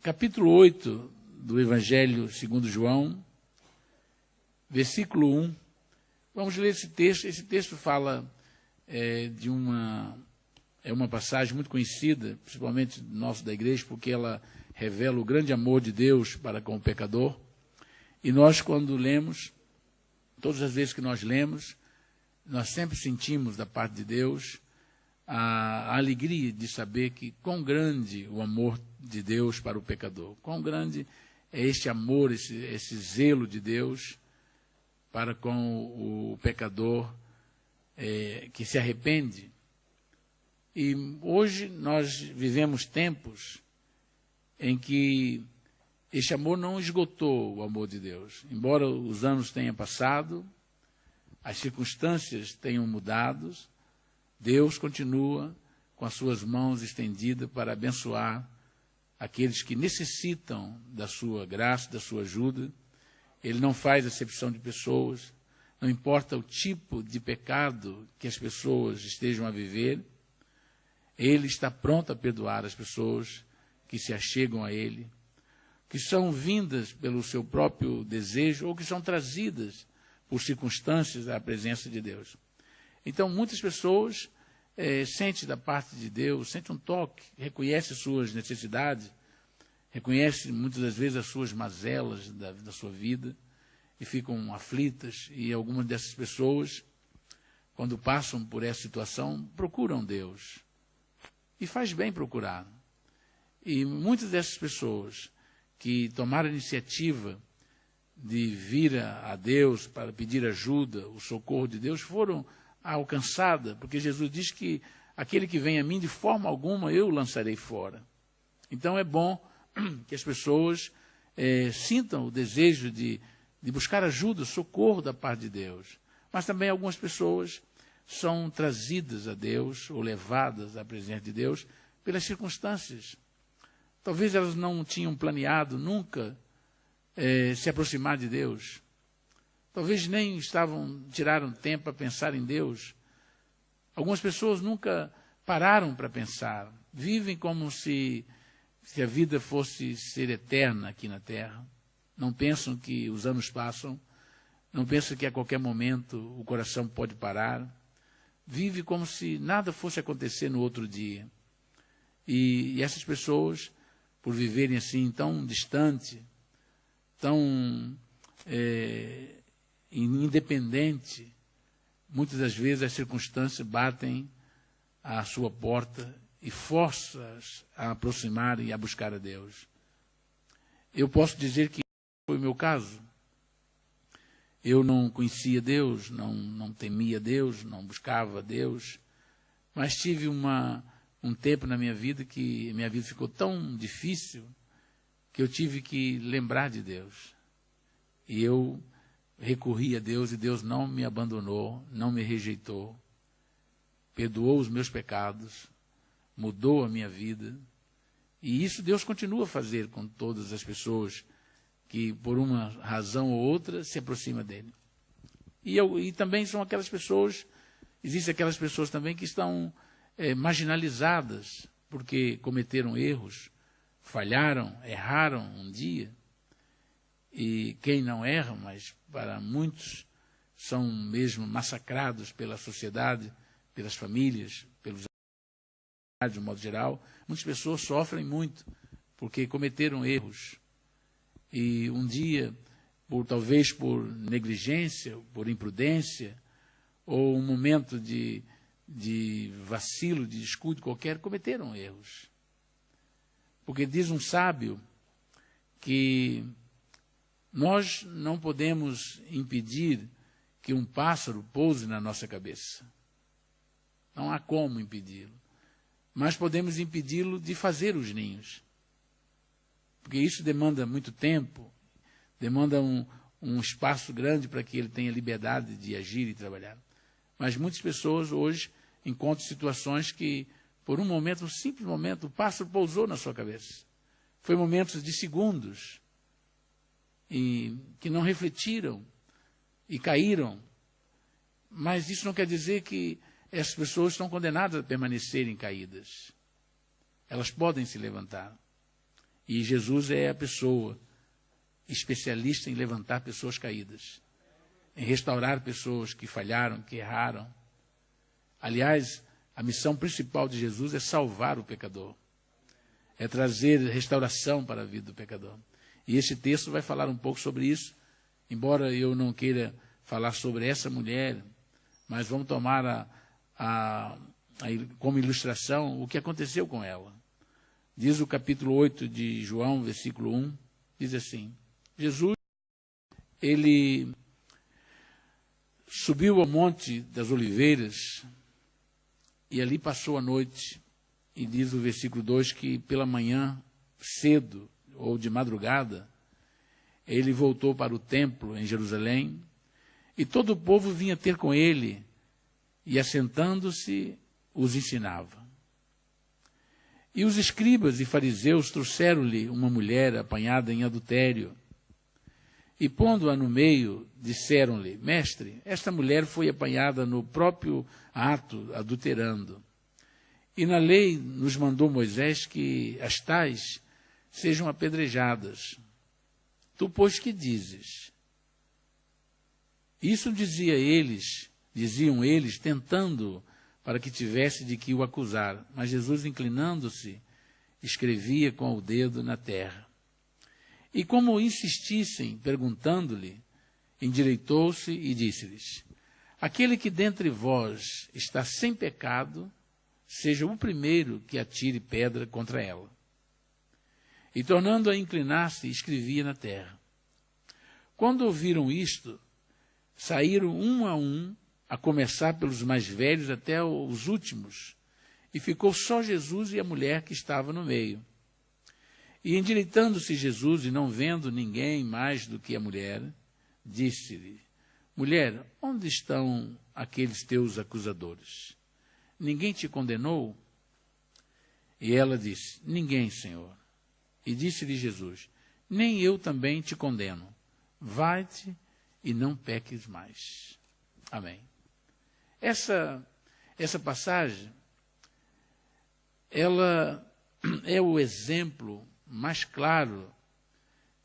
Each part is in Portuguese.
capítulo 8 do Evangelho segundo João, versículo 1. Vamos ler esse texto. Esse texto fala de uma passagem muito conhecida, principalmente nosso da igreja, porque ela revela o grande amor de Deus para com o pecador. E nós, quando lemos, todas as vezes que nós lemos, nós sempre sentimos da parte de Deus a alegria de saber que quão grande o amor de Deus para o pecador, quão grande é este amor, esse zelo de Deus para com o pecador que se arrepende. E hoje nós vivemos tempos em que este amor não esgotou o amor de Deus. Embora os anos tenham passado, as circunstâncias tenham mudado, Deus continua com as suas mãos estendidas para abençoar aqueles que necessitam da sua graça, da sua ajuda. Ele não faz acepção de pessoas, não importa o tipo de pecado que as pessoas estejam a viver, Ele está pronto a perdoar as pessoas que se achegam a Ele, que são vindas pelo seu próprio desejo ou que são trazidas por circunstâncias à presença de Deus. Então, muitas pessoas sentem da parte de Deus, sentem um toque, reconhecem suas necessidades, reconhecem muitas das vezes as suas mazelas da sua vida e ficam aflitas. E algumas dessas pessoas, quando passam por essa situação, procuram Deus. E faz bem procurar. E muitas dessas pessoas que tomaram a iniciativa de vir a Deus para pedir ajuda, o socorro de Deus, foram alcançadas, porque Jesus diz que aquele que vem a mim, de forma alguma eu o lançarei fora. Então é bom que as pessoas sintam o desejo de buscar ajuda, socorro da parte de Deus. Mas também algumas pessoas são trazidas a Deus, ou levadas à presença de Deus, pelas circunstâncias. Talvez elas não tinham planeado nunca se aproximar de Deus. Talvez nem tiraram tempo para pensar em Deus. Algumas pessoas nunca pararam para pensar. Vivem como se a vida fosse ser eterna aqui na Terra. Não pensam que os anos passam. Não pensam que a qualquer momento o coração pode parar. Vive como se nada fosse acontecer no outro dia. E essas pessoas, por viverem assim tão distante, tão independente, muitas das vezes as circunstâncias batem à sua porta e forçam-as a aproximar e a buscar a Deus. Eu posso dizer que foi o meu caso. Eu não conhecia Deus, não temia Deus, não buscava Deus, mas tive um tempo na minha vida que minha vida ficou tão difícil que eu tive que lembrar de Deus. E eu recorri a Deus e Deus não me abandonou, não me rejeitou, perdoou os meus pecados, mudou a minha vida. E isso Deus continua a fazer com todas as pessoas que, por uma razão ou outra, se aproximam dele. E também são aquelas pessoas, existem aquelas pessoas também que estão marginalizadas, porque cometeram erros, falharam, erraram um dia. E quem não erra, mas para muitos são mesmo massacrados pela sociedade, pelas famílias, pelos de um modo geral. Muitas pessoas sofrem muito porque cometeram erros. E um dia, talvez por negligência, por imprudência, ou um momento de vacilo, de descuido qualquer, cometeram erros. Porque diz um sábio que nós não podemos impedir que um pássaro pouse na nossa cabeça. Não há como impedi-lo. Mas podemos impedi-lo de fazer os ninhos. Porque isso demanda muito tempo, demanda um espaço grande para que ele tenha liberdade de agir e trabalhar. Mas muitas pessoas hoje encontram situações que, por um momento, um simples momento, o pássaro pousou na sua cabeça. Foi momentos de segundos, e que não refletiram e caíram. Mas isso não quer dizer que essas pessoas estão condenadas a permanecerem caídas. Elas podem se levantar. E Jesus é a pessoa especialista em levantar pessoas caídas, em restaurar pessoas que falharam, que erraram. Aliás, a missão principal de Jesus é salvar o pecador, é trazer restauração para a vida do pecador. E este texto vai falar um pouco sobre isso, embora eu não queira falar sobre essa mulher, mas vamos tomar como ilustração o que aconteceu com ela. Diz o capítulo 8 de João, versículo 1, diz assim: Jesus, ele subiu ao Monte das Oliveiras e ali passou a noite. E diz o versículo 2 que pela manhã, cedo ou de madrugada, ele voltou para o templo em Jerusalém, e todo o povo vinha ter com ele, e assentando-se, os ensinava. E os escribas e fariseus trouxeram-lhe uma mulher apanhada em adultério, e pondo-a no meio, disseram-lhe: Mestre, esta mulher foi apanhada no próprio ato, adulterando. E na lei nos mandou Moisés que as tais sejam apedrejadas. Tu, pois, que dizes? Isso diziam eles, tentando para que tivesse de que o acusar. Mas Jesus, inclinando-se, escrevia com o dedo na terra. E como insistissem, perguntando-lhe, endireitou-se e disse-lhes: Aquele que dentre vós está sem pecado, seja o primeiro que atire pedra contra ela. E tornando a inclinar-se, escrevia na terra. Quando ouviram isto, saíram um, a começar pelos mais velhos até os últimos, e ficou só Jesus e a mulher que estava no meio. E endireitando-se Jesus, e não vendo ninguém mais do que a mulher, disse-lhe: Mulher, onde estão aqueles teus acusadores? Ninguém te condenou? E ela disse: Ninguém, Senhor. E disse-lhe Jesus: Nem eu também te condeno. Vai-te e não peques mais. Amém. Essa passagem, ela é o exemplo mais claro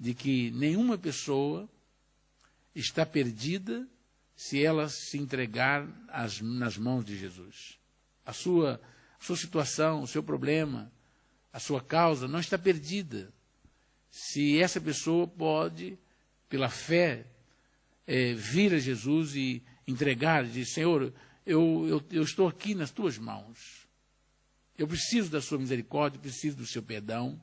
de que nenhuma pessoa está perdida se ela se entregar nas mãos de Jesus. A sua situação, o seu problema, a sua causa não está perdida se essa pessoa pode, pela fé, vir a Jesus e entregar, e dizer: Senhor, eu estou aqui nas tuas mãos. Eu preciso da sua misericórdia, preciso do seu perdão.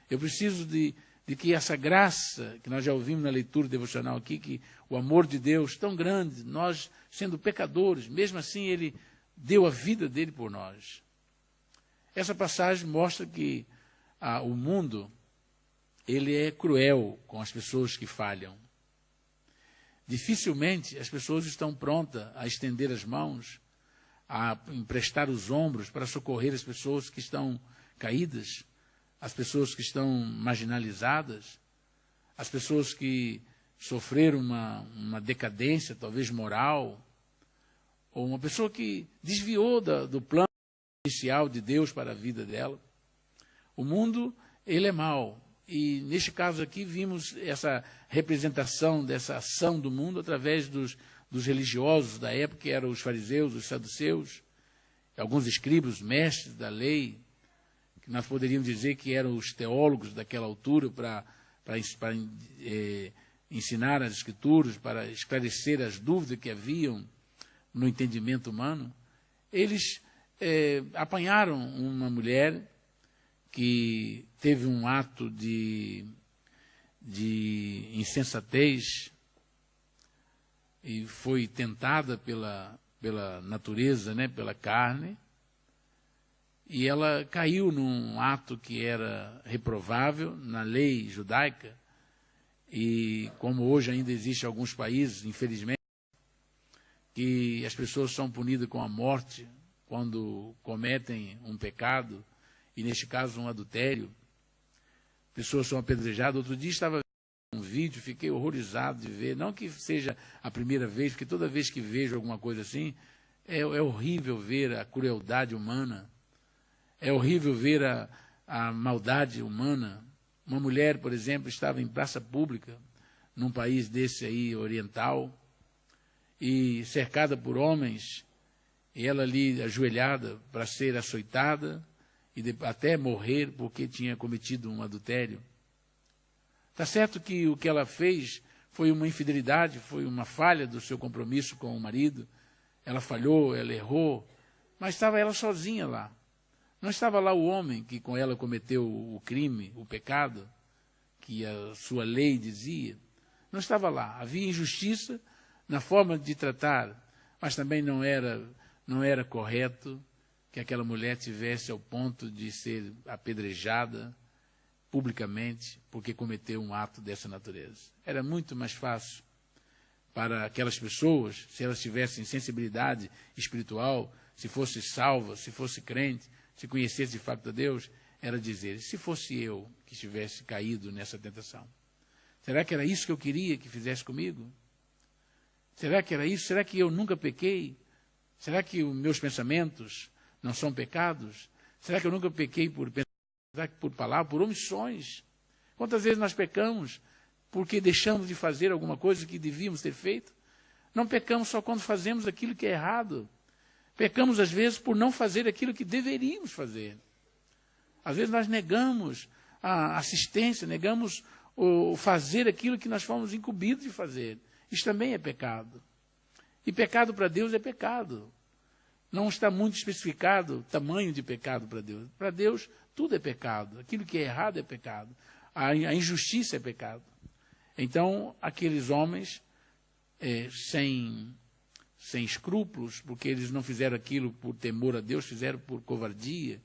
Eu preciso de que essa graça, que nós já ouvimos na leitura devocional aqui, que o amor de Deus tão grande, nós sendo pecadores, mesmo assim Ele deu a vida dele por nós. Essa passagem mostra que o mundo, ele é cruel com as pessoas que falham. Dificilmente as pessoas estão prontas a estender as mãos, a emprestar os ombros para socorrer as pessoas que estão caídas, as pessoas que estão marginalizadas, as pessoas que sofreram uma decadência, talvez moral, ou uma pessoa que desviou do plano inicial de Deus para a vida dela. O mundo, ele é mau. E, neste caso aqui, vimos essa representação dessa ação do mundo através dos religiosos da época, que eram os fariseus, os saduceus, alguns escribas, mestres da lei, que nós poderíamos dizer que eram os teólogos daquela altura para ensinar as Escrituras, para esclarecer as dúvidas que haviam no entendimento humano. Eles apanharam uma mulher que teve um ato de insensatez e foi tentada pela natureza, né, pela carne, e ela caiu num ato que era reprovável na lei judaica, e como hoje ainda existe alguns países, infelizmente, que as pessoas são punidas com a morte quando cometem um pecado, e neste caso um adultério, pessoas são apedrejadas. Outro dia estava vendo um vídeo, fiquei horrorizado de ver, não que seja a primeira vez, porque toda vez que vejo alguma coisa assim, é horrível ver a crueldade humana, é horrível ver a maldade humana, Uma mulher, por exemplo, estava em praça pública, num país desse aí, oriental, e cercada por homens, e ela ali ajoelhada para ser açoitada, e até morrer porque tinha cometido um adultério. Está certo que o que ela fez foi uma infidelidade, foi uma falha do seu compromisso com o marido. Ela falhou, ela errou, mas estava ela sozinha lá. Não estava lá o homem que com ela cometeu o crime, o pecado, que a sua lei dizia. Não estava lá. Havia injustiça na forma de tratar, mas também não era correto que aquela mulher tivesse ao ponto de ser apedrejada publicamente porque cometeu um ato dessa natureza. Era muito mais fácil para aquelas pessoas, se elas tivessem sensibilidade espiritual, se fosse salva, se fosse crente, se conhecesse de fato a Deus, era dizer, se fosse eu que tivesse caído nessa tentação, será que era isso que eu queria que fizesse comigo? Será que era isso? Será que eu nunca pequei? Será que os meus pensamentos não são pecados? Será que eu nunca pequei por pensamentos? Será que por palavras, por omissões? Quantas vezes nós pecamos porque deixamos de fazer alguma coisa que devíamos ter feito? Não pecamos só quando fazemos aquilo que é errado. Pecamos, às vezes, por não fazer aquilo que deveríamos fazer. Às vezes nós negamos a assistência, negamos o fazer aquilo que nós fomos incumbidos de fazer. Isso também é pecado. E pecado para Deus é pecado. Não está muito especificado o tamanho de pecado para Deus. Para Deus, tudo é pecado. Aquilo que é errado é pecado. A injustiça é pecado. Então, aqueles homens, sem escrúpulos, porque eles não fizeram aquilo por temor a Deus, fizeram por covardia,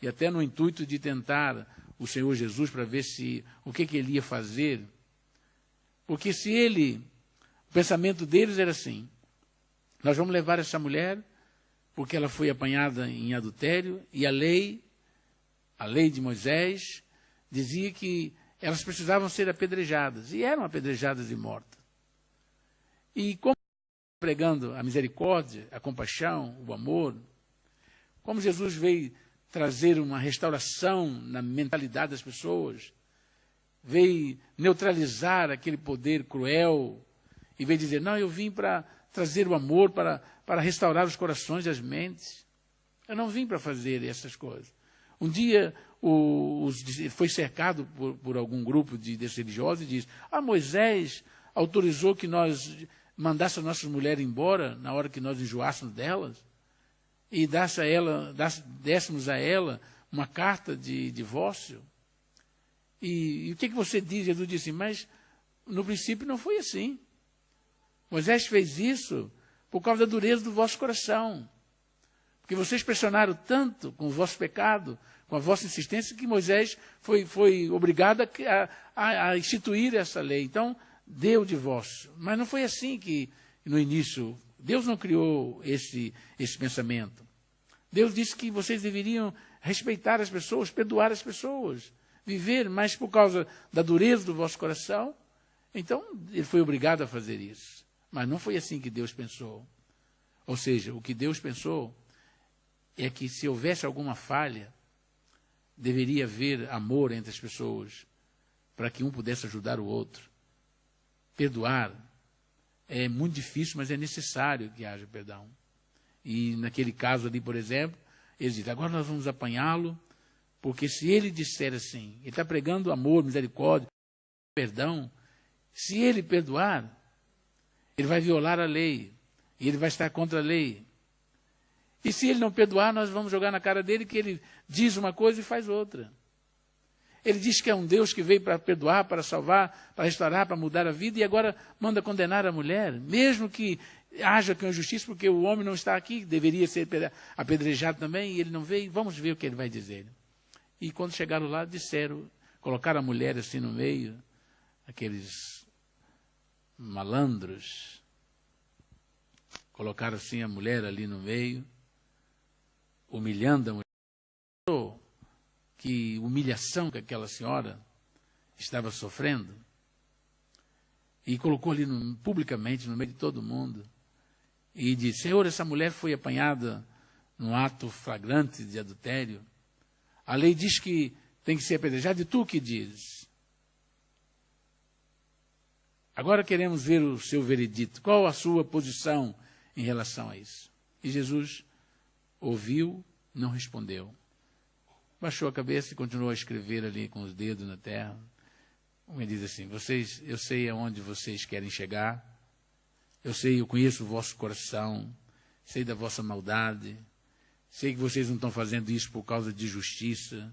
e até no intuito de tentar o Senhor Jesus para ver o que ele ia fazer. Porque o pensamento deles era assim, nós vamos levar essa mulher porque ela foi apanhada em adultério, e a lei de Moisés dizia que elas precisavam ser apedrejadas, e eram apedrejadas e mortas. E como pregando a misericórdia, a compaixão, o amor, como Jesus veio trazer uma restauração na mentalidade das pessoas, veio neutralizar aquele poder cruel, e veio dizer, não, eu vim para trazer o amor, para restaurar os corações e as mentes. Eu não vim para fazer essas coisas. Um dia foi cercado por algum grupo desses religiosos e disse, Moisés autorizou que nós mandássemos as nossas mulheres embora na hora que nós enjoássemos delas e dessemos a ela uma carta de divórcio. E o que você diz? Jesus disse, mas no princípio não foi assim. Moisés fez isso por causa da dureza do vosso coração. Porque vocês pressionaram tanto com o vosso pecado, com a vossa insistência, que Moisés foi obrigado a instituir essa lei. Então, deu o divórcio. Mas não foi assim que, no início, Deus não criou esse pensamento. Deus disse que vocês deveriam respeitar as pessoas, perdoar as pessoas, viver, mas por causa da dureza do vosso coração, então ele foi obrigado a fazer isso. Mas não foi assim que Deus pensou. Ou seja, o que Deus pensou é que se houvesse alguma falha, deveria haver amor entre as pessoas, para que um pudesse ajudar o outro. Perdoar é muito difícil, mas é necessário que haja perdão. E naquele caso ali, por exemplo, eles dizem, agora nós vamos apanhá-lo, porque se ele disser assim, ele está pregando amor, misericórdia, perdão, se ele perdoar, ele vai violar a lei, e ele vai estar contra a lei. E se ele não perdoar, nós vamos jogar na cara dele que ele diz uma coisa e faz outra. Ele diz que é um Deus que veio para perdoar, para salvar, para restaurar, para mudar a vida, e agora manda condenar a mulher, mesmo que haja com injustiça, porque o homem não está aqui, deveria ser apedrejado também, e ele não veio. Vamos ver o que ele vai dizer. E quando chegaram lá, disseram, colocaram a mulher assim no meio, aqueles malandros, colocaram assim a mulher ali no meio, humilhando a mulher. Que humilhação que aquela senhora estava sofrendo. E colocou ali publicamente, no meio de todo mundo. E disse, Senhor, essa mulher foi apanhada num ato flagrante de adultério. A lei diz que tem que ser apedrejada, e tu que dizes? Agora queremos ver o seu veredito. Qual a sua posição em relação a isso? E Jesus ouviu, não respondeu. Baixou a cabeça e continuou a escrever ali com os dedos na terra. Ele diz assim: eu sei aonde vocês querem chegar, eu conheço o vosso coração, sei da vossa maldade, sei que vocês não estão fazendo isso por causa de justiça,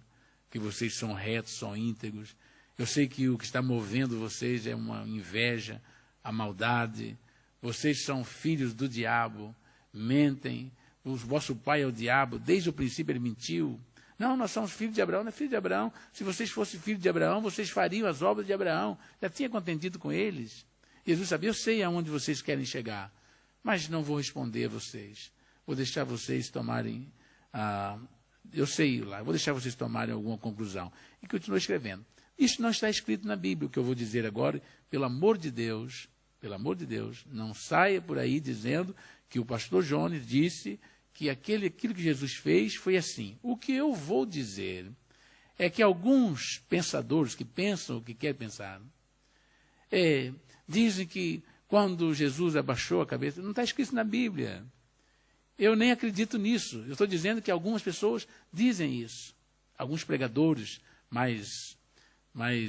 que vocês são retos, são íntegros. Eu sei que o que está movendo vocês é uma inveja, a maldade. Vocês são filhos do diabo, mentem. O vosso pai é o diabo, desde o princípio ele mentiu. Não, nós somos filhos de Abraão, não é filho de Abraão. Se vocês fossem filhos de Abraão, vocês fariam as obras de Abraão. Já tinha contendido com eles. Jesus sabia: eu sei aonde vocês querem chegar, mas não vou responder a vocês. Vou deixar vocês tomarem, eu sei lá, vou deixar vocês tomarem alguma conclusão. E continuou escrevendo. Isso não está escrito na Bíblia, o que eu vou dizer agora. Pelo amor de Deus, não saia por aí dizendo que o pastor Jones disse que aquilo que Jesus fez foi assim. O que eu vou dizer é que alguns pensadores que pensam o que querem pensar, dizem que quando Jesus abaixou a cabeça, não está escrito na Bíblia. Eu nem acredito nisso. Eu estou dizendo que algumas pessoas dizem isso. Alguns pregadores mais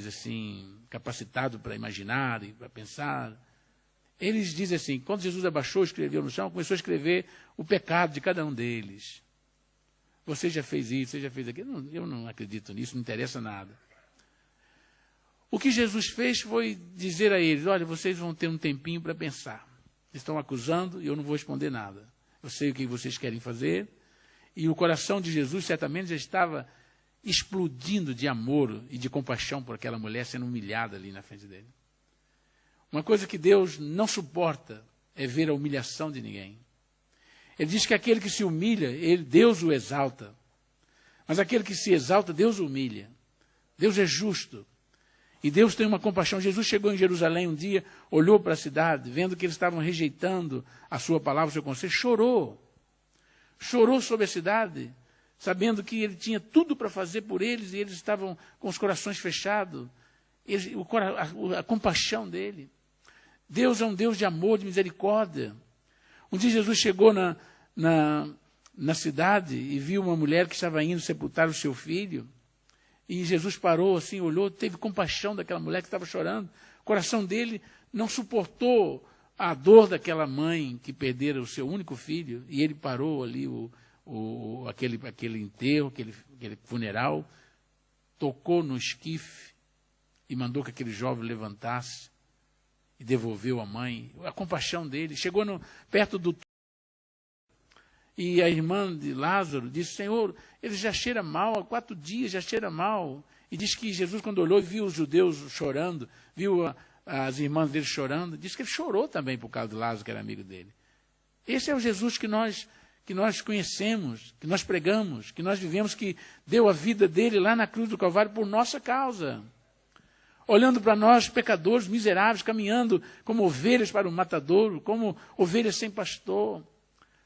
assim, capacitados para imaginar e para pensar. Eles dizem assim: quando Jesus abaixou, escreveu no chão, começou a escrever o pecado de cada um deles. Você já fez isso, você já fez aquilo. Eu não acredito nisso, não interessa nada. O que Jesus fez foi dizer a eles: olha, vocês vão ter um tempinho para pensar. Estão acusando e eu não vou responder nada. Eu sei o que vocês querem fazer. E o coração de Jesus certamente já estava explodindo de amor e de compaixão por aquela mulher sendo humilhada ali na frente dele. Uma coisa que Deus não suporta é ver a humilhação de ninguém. Ele diz que aquele que se humilha, Deus o exalta. Mas aquele que se exalta, Deus o humilha. Deus é justo. E Deus tem uma compaixão. Jesus chegou em Jerusalém um dia, olhou para a cidade, vendo que eles estavam rejeitando a sua palavra, o seu conselho, chorou. Chorou sobre a cidade, sabendo que ele tinha tudo para fazer por eles e eles estavam com os corações fechados. A compaixão dele. Deus é um Deus de amor, de misericórdia. Um dia Jesus chegou na cidade e viu uma mulher que estava indo sepultar o seu filho. E Jesus parou assim, olhou, teve compaixão daquela mulher que estava chorando. O coração dele não suportou a dor daquela mãe que perdera o seu único filho. E ele parou ali aquele enterro, aquele funeral, tocou no esquife e mandou que aquele jovem levantasse e devolveu a mãe. A compaixão dele. Chegou perto do... E a irmã de Lázaro disse: Senhor, ele já cheira mal, há 4 dias já cheira mal. E diz que Jesus, quando olhou e viu os judeus chorando, viu as irmãs dele chorando, disse que ele chorou também por causa de Lázaro, que era amigo dele. Esse é o Jesus que nós conhecemos, que nós pregamos, que nós vivemos, que deu a vida dele lá na cruz do Calvário por nossa causa. Olhando para nós, pecadores, miseráveis, caminhando como ovelhas para o matadouro, como ovelhas sem pastor,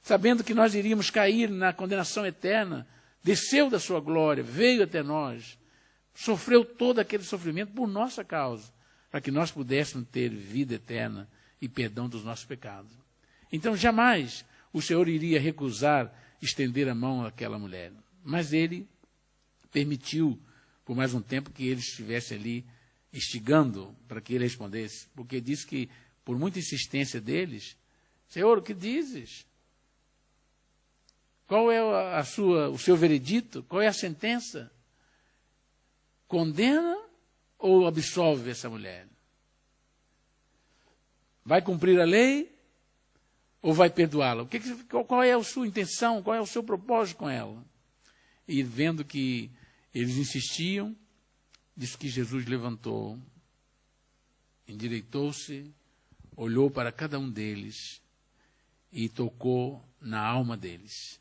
sabendo que nós iríamos cair na condenação eterna, desceu da sua glória, veio até nós, sofreu todo aquele sofrimento por nossa causa, para que nós pudéssemos ter vida eterna e perdão dos nossos pecados. Então, jamais o Senhor iria recusar estender a mão àquela mulher. Mas ele permitiu, por mais um tempo, que ele estivesse ali instigando para que ele respondesse, porque disse que, por muita insistência deles, Senhor, o que dizes? Qual é o seu veredito? Qual é a sentença? Condena ou absolve essa mulher? Vai cumprir a lei ou vai perdoá-la? Qual é a sua intenção? Qual é o seu propósito com ela? E vendo que eles insistiam, disse que Jesus levantou, endireitou-se, olhou para cada um deles e tocou na alma deles.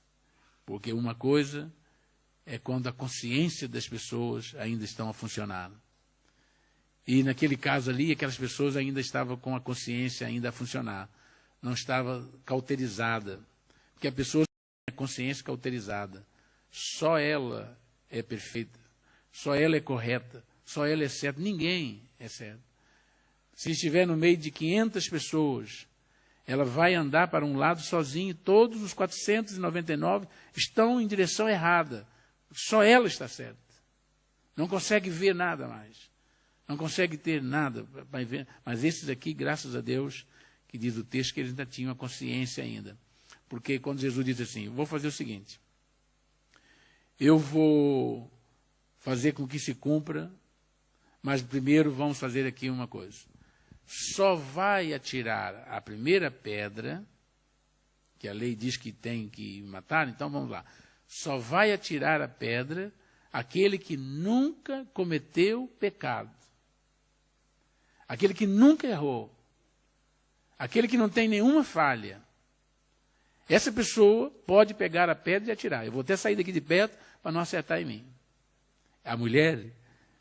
Porque uma coisa é quando a consciência das pessoas ainda estão a funcionar. E naquele caso ali, aquelas pessoas ainda estavam com a consciência ainda a funcionar. Não estava cauterizada. Porque a pessoa tem a consciência cauterizada. Só ela é perfeita. Só ela é correta. Só ela é certa. Ninguém é certo. Se estiver no meio de 500 pessoas, ela vai andar para um lado sozinha, todos os 499 estão em direção errada. Só ela está certa. Não consegue ver nada mais. Não consegue ter nada para ver. Mas esses aqui, graças a Deus, que diz o texto que eles ainda tinham a consciência ainda. Porque quando Jesus diz assim, vou fazer o seguinte, eu vou fazer com que se cumpra, mas primeiro vamos fazer aqui uma coisa. Só vai atirar a primeira pedra, que a lei diz que tem que matar, então vamos lá. Só vai atirar a pedra aquele que nunca cometeu pecado. Aquele que nunca errou. Aquele que não tem nenhuma falha. Essa pessoa pode pegar a pedra e atirar. Eu vou até sair daqui de perto para não acertar em mim. A mulher,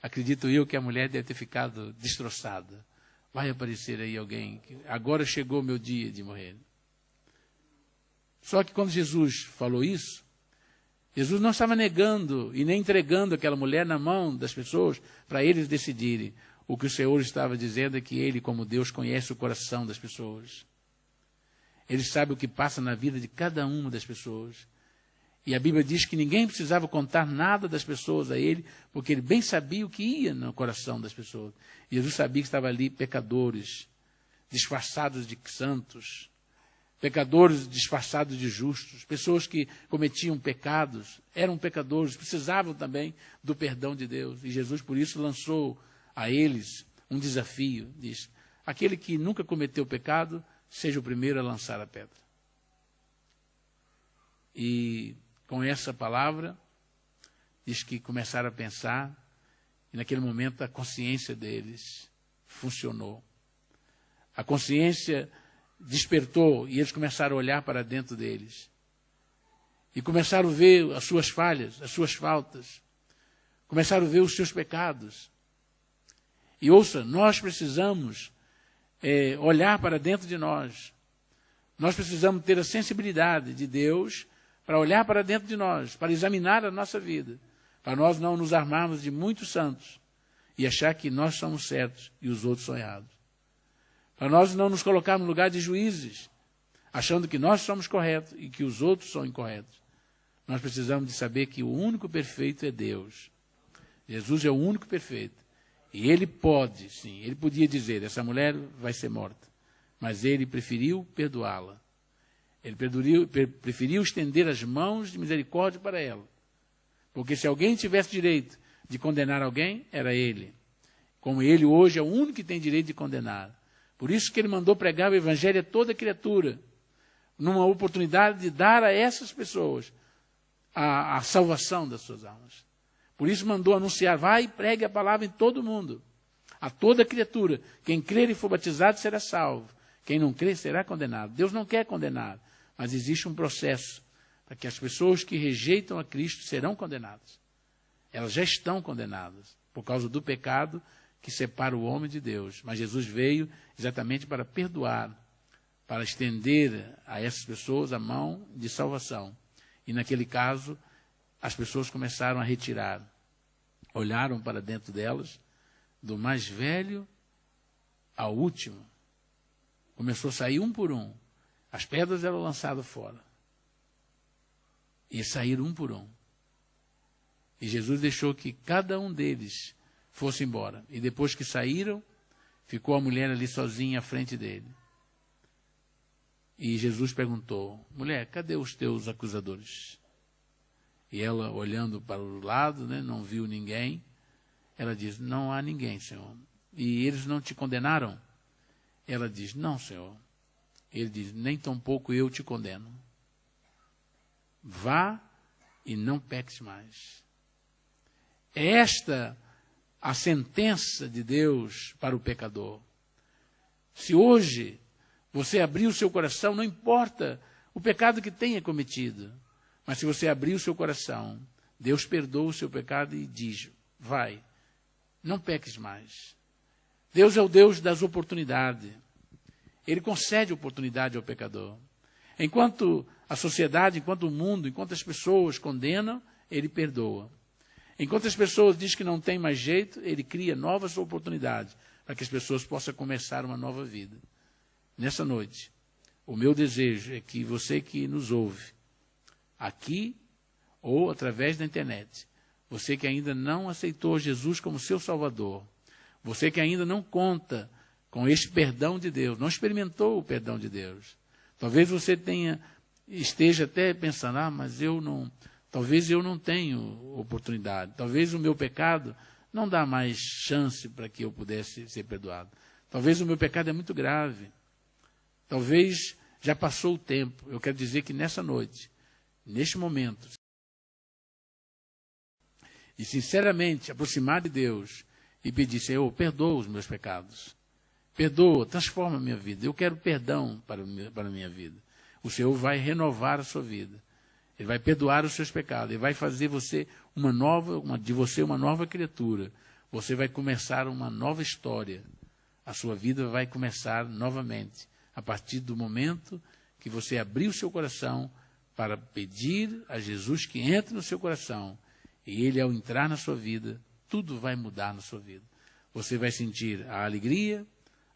acredito eu que a mulher deve ter ficado destroçada. Vai aparecer aí alguém, agora chegou o meu dia de morrer. Só que quando Jesus falou isso, Jesus não estava negando e nem entregando aquela mulher na mão das pessoas para eles decidirem. O que o Senhor estava dizendo é que Ele, como Deus, conhece o coração das pessoas. Ele sabe o que passa na vida de cada uma das pessoas. E a Bíblia diz que ninguém precisava contar nada das pessoas a Ele, porque Ele bem sabia o que ia no coração das pessoas. E Jesus sabia que estava ali pecadores, disfarçados de santos, pecadores disfarçados de justos, pessoas que cometiam pecados, eram pecadores, precisavam também do perdão de Deus. E Jesus, por isso, lançou a eles um desafio. Diz, aquele que nunca cometeu pecado, seja o primeiro a lançar a pedra. E com essa palavra, diz que começaram a pensar, e naquele momento a consciência deles funcionou. A consciência despertou e eles começaram a olhar para dentro deles. E começaram a ver as suas falhas, as suas faltas. Começaram a ver os seus pecados. E ouça, nós precisamos olhar para dentro de nós. Nós precisamos ter a sensibilidade de Deus para olhar para dentro de nós, para examinar a nossa vida, para nós não nos armarmos de muitos santos e achar que nós somos certos e os outros são errados. Para nós não nos colocarmos no lugar de juízes, achando que nós somos corretos e que os outros são incorretos. Nós precisamos de saber que o único perfeito é Deus. Jesus é o único perfeito. E Ele pode, sim, Ele podia dizer, essa mulher vai ser morta. Mas Ele preferiu perdoá-la. Ele preferiu estender as mãos de misericórdia para ela. Porque se alguém tivesse direito de condenar alguém, era Ele. Como Ele hoje é o único que tem direito de condenar. Por isso que Ele mandou pregar o Evangelho a toda criatura. Numa oportunidade de dar a essas pessoas a salvação das suas almas. Por isso mandou anunciar, vai e pregue a palavra em todo mundo. A toda criatura. Quem crer e for batizado será salvo. Quem não crer será condenado. Deus não quer condenar. Mas existe um processo para que as pessoas que rejeitam a Cristo serão condenadas. Elas já estão condenadas por causa do pecado que separa o homem de Deus. Mas Jesus veio exatamente para perdoar, para estender a essas pessoas a mão de salvação. E naquele caso, as pessoas começaram a retirar. Olharam para dentro delas, do mais velho ao último. Começou a sair um por um. As pedras eram lançadas fora. E saíram um por um. E Jesus deixou que cada um deles fosse embora. E depois que saíram, ficou a mulher ali sozinha à frente dele. E Jesus perguntou, mulher, cadê os teus acusadores? E ela, olhando para o lado, não viu ninguém. Ela diz, não há ninguém, Senhor. E eles não te condenaram? Ela diz, não, Senhor. Ele diz, nem tampouco eu te condeno. Vá e não peques mais. É esta a sentença de Deus para o pecador. Se hoje você abrir o seu coração, não importa o pecado que tenha cometido, mas se você abrir o seu coração, Deus perdoa o seu pecado e diz, vai, não peques mais. Deus é o Deus das oportunidades. Ele concede oportunidade ao pecador. Enquanto a sociedade, enquanto o mundo, enquanto as pessoas condenam, Ele perdoa. Enquanto as pessoas dizem que não tem mais jeito, Ele cria novas oportunidades para que as pessoas possam começar uma nova vida. Nessa noite, o meu desejo é que você que nos ouve, aqui ou através da internet, você que ainda não aceitou Jesus como seu Salvador, você que ainda não conta com este perdão de Deus, não experimentou o perdão de Deus. Talvez você esteja até pensando, talvez eu não tenho oportunidade, talvez o meu pecado não dá mais chance para que eu pudesse ser perdoado. Talvez o meu pecado é muito grave, talvez já passou o tempo. Eu quero dizer que nessa noite, neste momento, e sinceramente aproximar de Deus e pedir, Senhor, perdoa os meus pecados. Perdoa, transforma a minha vida. Eu quero perdão para a minha vida. O Senhor vai renovar a sua vida. Ele vai perdoar os seus pecados. Ele vai fazer de você uma nova criatura. Você vai começar uma nova história. A sua vida vai começar novamente. A partir do momento que você abrir o seu coração para pedir a Jesus que entre no seu coração. E Ele, ao entrar na sua vida, tudo vai mudar na sua vida. Você vai sentir a alegria,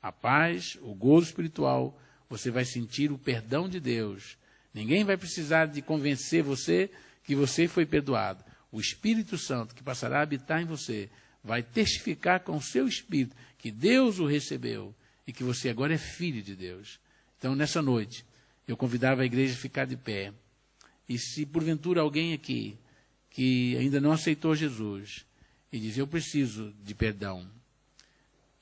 a paz, o gozo espiritual. Você vai sentir o perdão de Deus. Ninguém vai precisar de convencer você que você foi perdoado. O Espírito Santo, que passará a habitar em você, vai testificar com o seu Espírito que Deus o recebeu e que você agora é filho de Deus. Então, nessa noite, eu convidava a igreja a ficar de pé. E se porventura alguém aqui que ainda não aceitou Jesus e diz, eu preciso de perdão.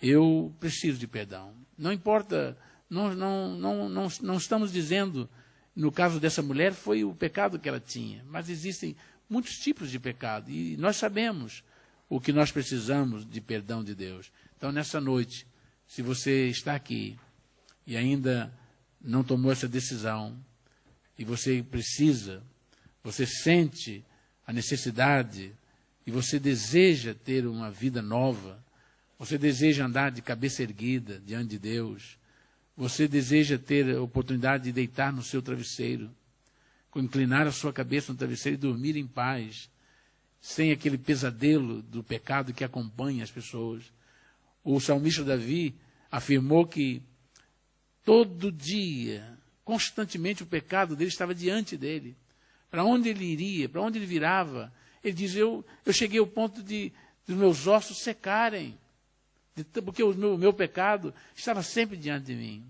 Eu preciso de perdão. Não importa, não estamos dizendo, no caso dessa mulher, foi o pecado que ela tinha, mas existem muitos tipos de pecado e nós sabemos o que nós precisamos de perdão de Deus. Então, nessa noite, se você está aqui e ainda não tomou essa decisão e você sente a necessidade e você deseja ter uma vida nova, você deseja andar de cabeça erguida diante de Deus, você deseja ter a oportunidade de deitar no seu travesseiro, inclinar a sua cabeça no travesseiro e dormir em paz, sem aquele pesadelo do pecado que acompanha as pessoas. O salmista Davi afirmou que todo dia, constantemente, o pecado dele estava diante dele. Para onde ele iria, para onde ele virava, ele diz, eu cheguei ao ponto dos meus ossos secarem, porque o meu pecado estava sempre diante de mim.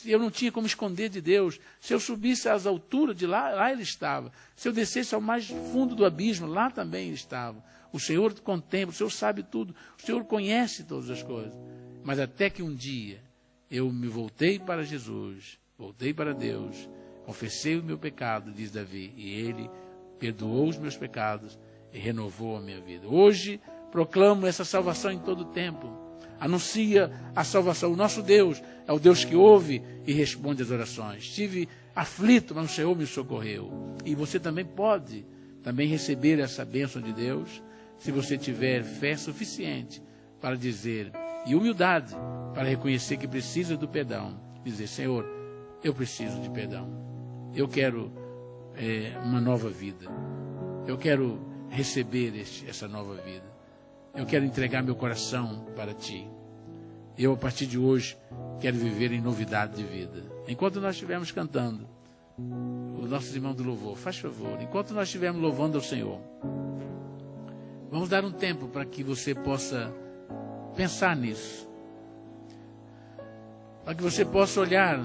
Eu não tinha como esconder de Deus. Se eu subisse às alturas de lá ele estava. Se eu descesse ao mais fundo do abismo, lá também ele estava. O Senhor contempla, o Senhor sabe tudo, o Senhor conhece todas as coisas. Mas até que um dia eu me voltei para Jesus, voltei para Deus, confessei o meu pecado, diz Davi, e Ele perdoou os meus pecados e renovou a minha vida. Hoje proclamo essa salvação em todo o tempo. Anuncia a salvação. O nosso Deus é o Deus que ouve e responde às orações. Estive aflito, mas o Senhor me socorreu. E você também pode receber essa bênção de Deus, se você tiver fé suficiente para dizer, e humildade para reconhecer que precisa do perdão. Dizer, Senhor, eu preciso de perdão. Eu quero uma nova vida. Eu quero receber essa nova vida. Eu quero entregar meu coração para Ti. Eu, a partir de hoje, quero viver em novidade de vida. Enquanto nós estivermos cantando, os nossos irmãos do louvor, faz favor, enquanto nós estivermos louvando ao Senhor, vamos dar um tempo para que você possa pensar nisso. Para que você possa olhar